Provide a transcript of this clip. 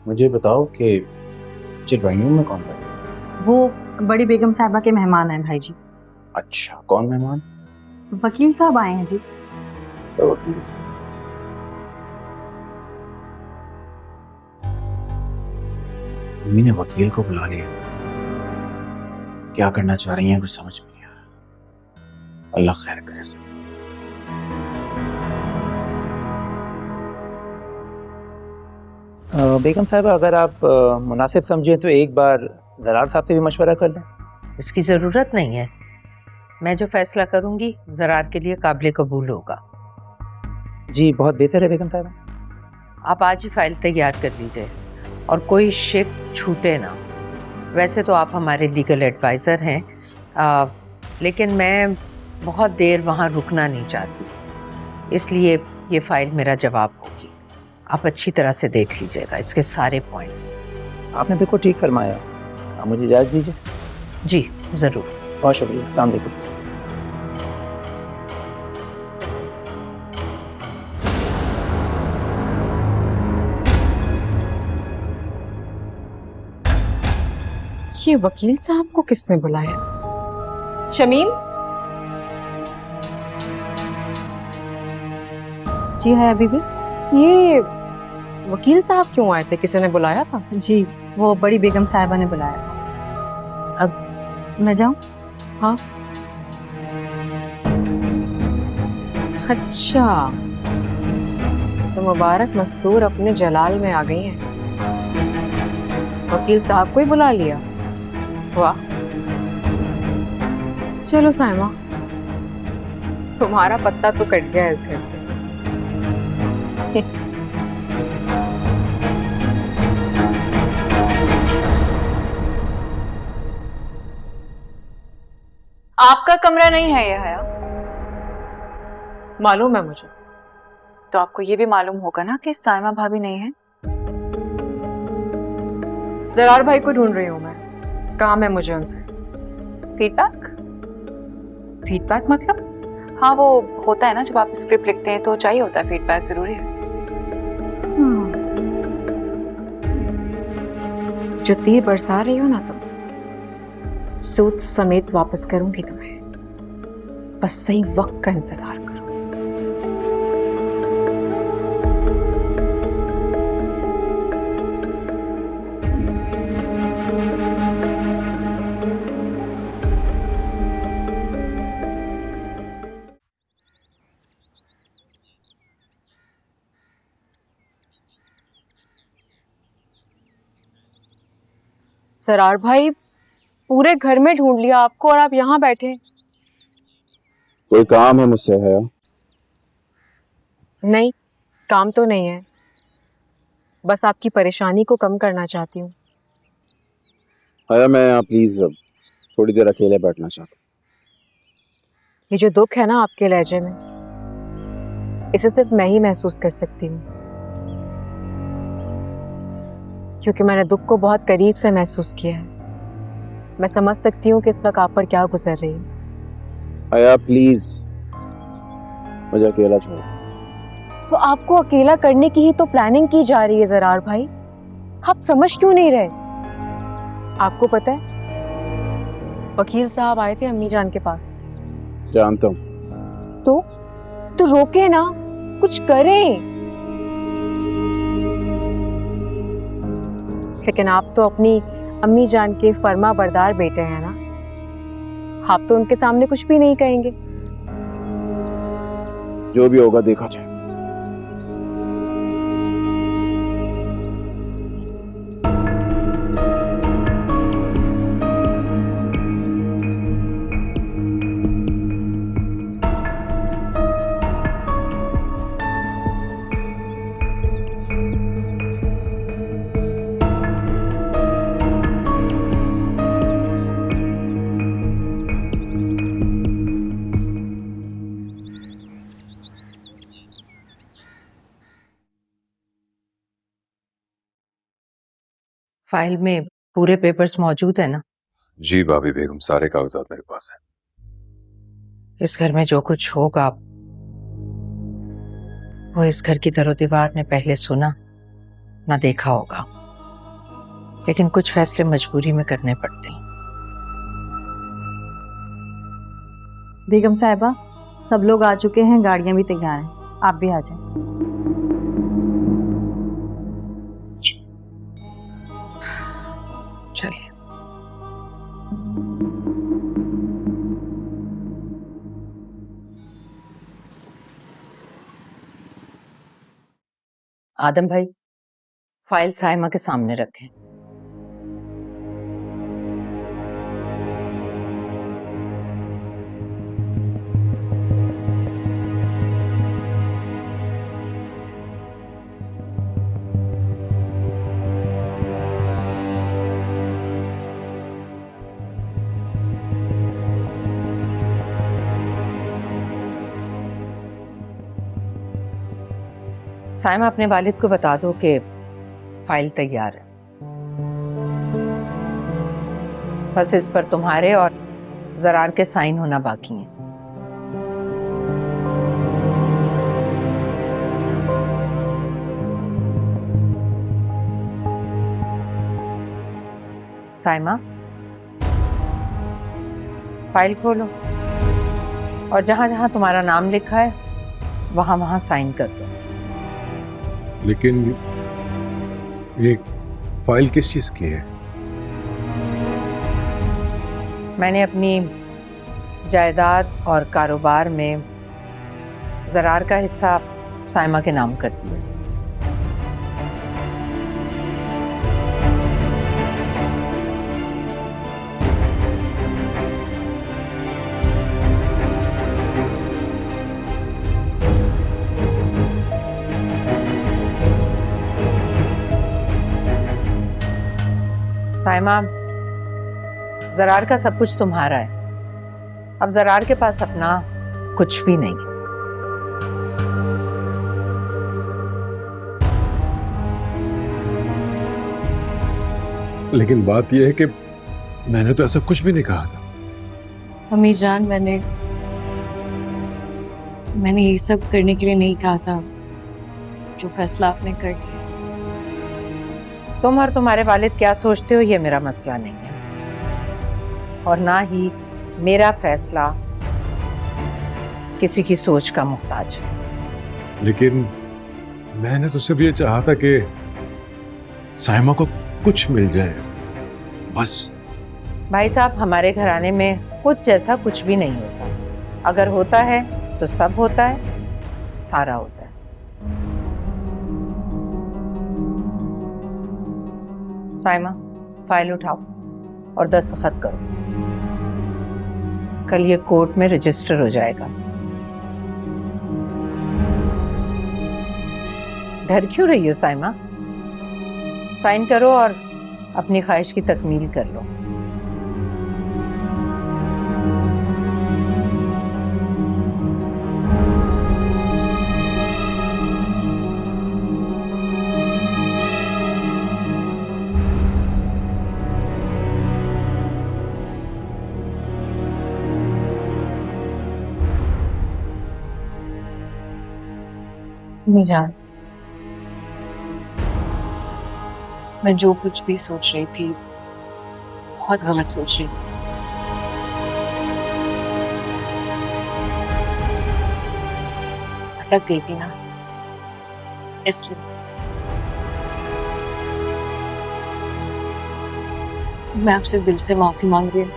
मुझे बताओ कि ड्राइंग रूम में कौन है? वो बड़ी बेगम साहिबा के मेहमान हैं भाई जी। अच्छा, कौन मेहमान? वकील साहब आए हैं जी। सर वकील साहब। मम्मी ने वकील को बुला लिया। क्या करना चाह रही हैं कुछ समझ में नहीं आ रहा। अल्लाह खैर करे सब। बेगम साहब, अगर आप मुनासिब समझें तो एक बार ज़रार साहब से भी मशवरा कर लें। इसकी ज़रूरत नहीं है। मैं जो फैसला करूंगी ज़रार के लिए काबिल कबूल होगा। जी बहुत बेहतर है बेगम साहब। आप आज ही फाइल तैयार कर लीजिए और कोई शक छूटे ना। वैसे तो आप हमारे लीगल एडवाइज़र हैं, लेकिन मैं बहुत देर वहाँ रुकना नहीं चाहती, इसलिए ये फाइल मेरा जवाब होगी। आप अच्छी तरह से देख लीजिएगा इसके सारे पॉइंट्स। आपने बिल्कुल ठीक फरमाया। आप मुझे इजाज़त दीजिए। जी ज़रूर। बहुत शुक्रिया। अस्सलाम वालेकुम। ये वकील साहब को किसने बुलाया? शमीम? जी है अभी भी। ये वकील साहब क्यों आए थे? किसी ने बुलाया था? जी वो बड़ी बेगम साहिबा ने बुलाया था। अब मैं जाऊं? हाँ। अच्छा, तो मुबारक मस्तूर अपने जलाल में आ गई हैं। वकील साहब को ही बुला लिया। वाह। चलो साइमा, तुम्हारा पत्ता तो कट गया इस घर से। आपका कमरा नहीं है ये हया? मालूम है मुझे। तो आपको ये भी मालूम होगा ना कि साइमा भाभी नहीं है। ज़रार भाई को ढूंढ रही हूँ मैं, काम है मुझे उनसे। फीडबैक? फीडबैक मतलब? हाँ वो होता है ना, जब आप स्क्रिप्ट लिखते हैं तो चाहिए होता है, फीडबैक जरूरी है। जो तीर बरसा रही हो ना तुम, सूद समेत वापस करूंगी तुम्हें। बस सही वक्त का इंतजार करो। सरार भाई, पूरे घर में ढूंढ लिया आपको और आप यहाँ बैठे। कोई काम है मुझसे है? नहीं, काम तो नहीं है, बस आपकी परेशानी को कम करना चाहती हूँ। है मैं यहाँ प्लीज थोड़ी देर अकेले बैठना चाहता हूँ। ये जो दुख है ना आपके लहजे में, इसे सिर्फ मैं ही महसूस कर सकती हूँ, क्योंकि मैंने दुख को बहुत करीब से महसूस किया है। मैं समझ सकती हूँ कि इस वक्त आप पर क्या गुजर रही है। आया प्लीज मुझे अकेला छोड़ो। तो आपको अकेला करने की ही तो प्लानिंग की जा रही है ज़रार भाई। आप समझ क्यों नहीं रहे? आपको पता है वकील साहब आए थे अम्मी जान के पास। जानता हूँ। तो रोके ना, कुछ करें। लेकिन आप तो अपनी अम्मी जान के फर्मा बरदार बेटे हैं ना, आप तो उनके सामने कुछ भी नहीं कहेंगे। जो भी होगा देखा जाए। फाइल में पूरे पेपर्स मौजूद है ना? जी भाभी बेगम, सारे कागजात मेरे पास हैं। इस घर में जो कुछ होगा वो इस घर की दरो दीवार ने पहले सुना ना देखा होगा, लेकिन कुछ फैसले मजबूरी में करने पड़ते हैं। बेगम साहिबा, सब लोग आ चुके हैं, गाड़ियां भी तैयार हैं, आप भी आ जाएं। चलिए। आदम भाई, फाइल साइमा के सामने रखें। साइमा, अपने वालिद को बता दो कि फाइल तैयार है। बस इस पर तुम्हारे और जरार के साइन होना बाकी है। साइमा, फाइल खोलो और जहां जहां तुम्हारा नाम लिखा है वहां वहां साइन कर दो। लेकिन ये फाइल किस चीज की है? मैंने अपनी जायदाद और कारोबार में जरार का हिस्सा साइमा के नाम कर दिया। साइमा, जरार का सब कुछ तुम्हारा है। अब जरार के पास अपना कुछ भी नहीं है। लेकिन बात यह है कि मैंने तो ऐसा कुछ भी नहीं कहा था। अम्मी जान, मैंने ये सब करने के लिए नहीं कहा था। जो फैसला आपने कर लिया। तुम और तुम्हारे वालिद क्या सोचते हो ये मेरा मसला नहीं है, और ना ही मेरा फैसला किसी की सोच का मोहताज है। लेकिन मैंने तो सिर्फ ये चाहा था कि साइमा को कुछ मिल जाए, बस। भाई साहब, हमारे घराने में कुछ जैसा कुछ भी नहीं होता। अगर होता है तो सब होता है, सारा होता है। साइमा, फाइल उठाओ और दस्तखत करो। कल ये कोर्ट में रजिस्टर हो जाएगा। डर क्यों रही हो साइमा? साइन करो और अपनी ख्वाहिश की तकमील कर लो। अम्मी जान, मैं जो कुछ भी सोच रही थी बहुत गलत सोच रही थी। भटक गई थी ना, इसलिए मैं आपसे दिल से माफी मांग रही हूँ।